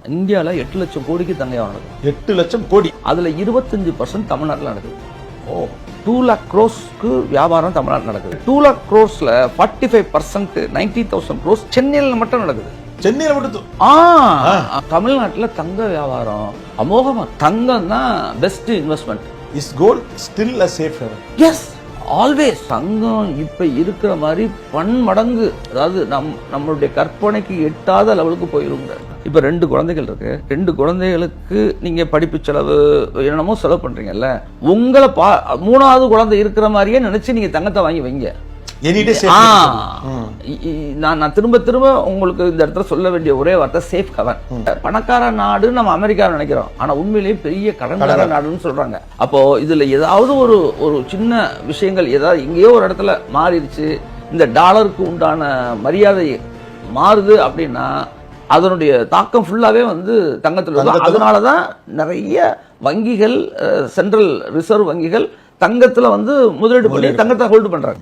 இந்தியாவில் 8 லட்சம் கோடிக்கு தங்க வியாபாரம் நடக்குது. 8 லட்சம் கோடி. அதில் 25% தமிழ்நாட்டில் நடக்குது. 2 lakh crores-க்கு வியாபாரம் தமிழ்நாட்டில் நடக்குது. 2 lakh crores-ல 45% 90,000 crores சென்னையில் மட்டும் நடக்குது. சென்னையில் மட்டும். தமிழ்நாட்டில் தங்க வியாபாரம் அமோகமா. தங்கம் தான் best investment. Is gold still a safe haven? Yes, always. தங்கம் இப்ப இருக்கிற மாதிரி பன்மடங்கு, அதாவது நம்மளுடைய கற்பனைக்கு எட்டாத லெவலுக்கு போயிருங்க. இப்ப 2 குழந்தைகள் இருக்கு. 2 குழந்தைகளுக்கு நீங்க படிப்பு செலவு என்னமோ செலவு பண்றீங்கல்ல, உங்களை 3வது குழந்தை இருக்கிற மாதிரியே நினைச்சு நீங்க தங்கத்தை வாங்கி வைங்க. நான் திரும்ப உங்களுக்கு இந்த இடத்துல சொல்ல வேண்டிய ஒரே வார்த்தை சேஃப் ஹெவன். பணக்கார நாடு நம்ம அமெரிக்கா நினைக்கிறோம், ஆனா உண்மையிலேயே பெரிய கடன்கார நாடுன்னு சொல்றாங்க. அப்போ இதுல ஏதாவது ஒரு சின்ன விஷயங்கள் ஏதாவது எங்கேயோ ஒரு இடத்துல மாறிடுச்சு, இந்த டாலருக்கு உண்டான மரியாதை மாறுது அப்படின்னா அதனுடைய தாக்கம் ஃபுல்லாவே வந்து தங்கத்தில். அதனாலதான் நிறைய வங்கிகள், சென்ட்ரல் ரிசர்வ் வங்கிகள் தங்கத்துல வந்து முதலீடு பண்ணி தங்கத்தை ஹோல்டு பண்றாங்க.